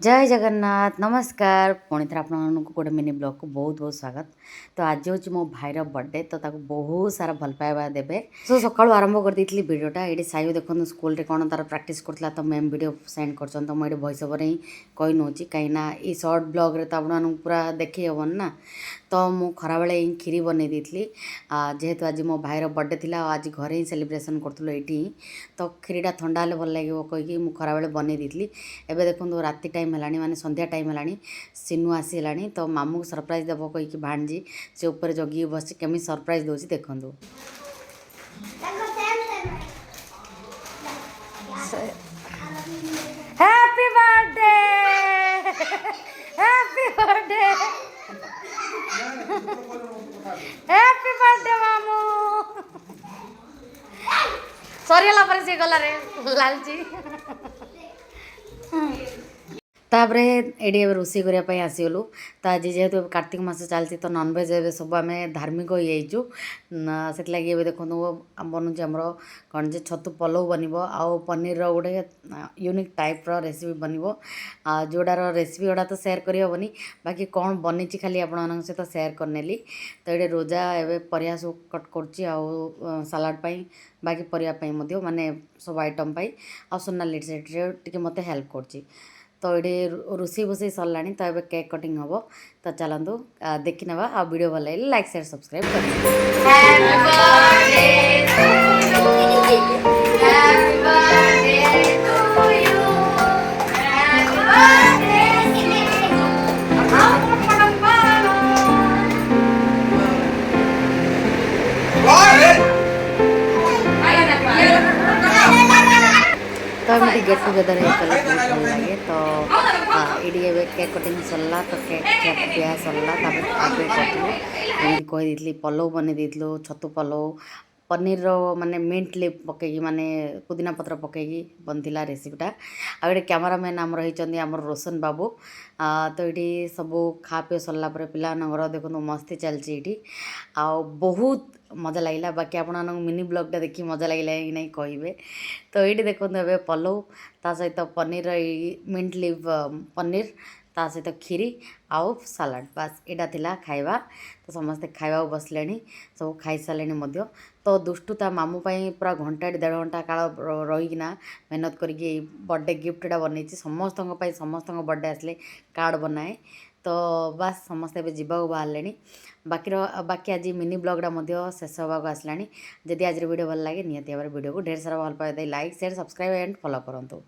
जय जगन्नाथ नमस्कार पुणी थर आपको गोटे मिनी ब्लॉग को बहुत बहुत स्वागत। तो आज हूँ मो भाईर बर्थडे तो ताको बहुत सारा भल पाइबा देबे। सो सकाळु आरंभ कर देइतली वीडियोटा एडी सायु देखन स्कूल रे कोन तार प्रैक्टिस करथला तो मैम वीडियो सेंड करछन तो मैं वॉइस ओवर ही कहि नोची कहिना ई शॉर्ट ब्लॉग रे तो आपन पूरा देखि हबन ना। तो मु खरा बेले खीरी बनै देइतली जेहेतु आज मो भाईर बर्थडे थिला आज घरे ही सेलिब्रेशन करथलो एठी तो खीरीटा ठंडा ले भल लागिवो कहि मु खरा बेले बनै देइतली। एबे देखो राति टाइम है माने संध्या टाइम है सिनु आसीलानी तो मामू को सरप्राइज देव कहीकि भाणजी से ऊपर जगी बस केमी सरप्राइज दौर देखु। Happy birthday happy birthday happy birthday मामू सरीगला पर से गला रे लालची तापरे एडी ए रोषे करने आसीगलु तो आज जेहेतु कार्तिक मास चलती तो नॉनवेज ए सब आम धार्मिक हो जाइचु से लगे देखो बनूँ आमर कौन जे छतु पलौ बन आउ पनीर गोटे यूनिक टाइप रेसिपी बन जोड़ार रेसिपी गुड़ा तो सेयार करहबनी बाकी कौन बनी खाली आपण सहित सेयार करनेली। तो ये रोजा एवं परिया सब कट कर सालाड बाकी परिया माने सब आइटम आ सोनाली टे मत हेल्प कर। तो ये रोषे बोसे सरला तो ये केक कटिंग हम तो चलतु देखी ना आ वीडियो भल लगे लाइक शेयर सब्सक्राइब तो एमती गेट टुगेदर बहुत भल लगे। तो ये केक कटिंग सरला तो केक दिया सरला कही कहीदी पलौ बन देलु छतु पलौ पनीर माने मिंट लीफ पकईकी माने पुदीना पत्र पकईकी बनता रेसिपीटा आगे कैमरामैन आमर होती आमर रोशन बाबू। तो ये सब खा पी सरला पिला देखो मस्ती चलती आ बहुत मजा लगे बाकी आप मिनी ब्लॉगटा देखी मजा लगे कि नहीं कहे। तो ये देखो ए पलौ ता सहित पनीर मिंट लीफ पनीर ता सहित खीरी आउ सालाड बास एटा थिला खाइबा। तो समस्ते खाइबा बसले सब खाई सारे। तो दुष्टु ता मामू पूरा घंटा 1.5 घंटा काल रहीकिना मेहनत करके बर्थडे गिफ्टा बन समस्त बर्थडे आसले कार्ड बनाए। तो बास समस्ते ए जावाक बाहर बाकी आज मिनी ब्लॉगटा शेष होगा आसला। जदि आज वीडियो भल लगे निहती भाव वीडियो को ढेर सारा भल पाए like share subscribe and follow करूँ।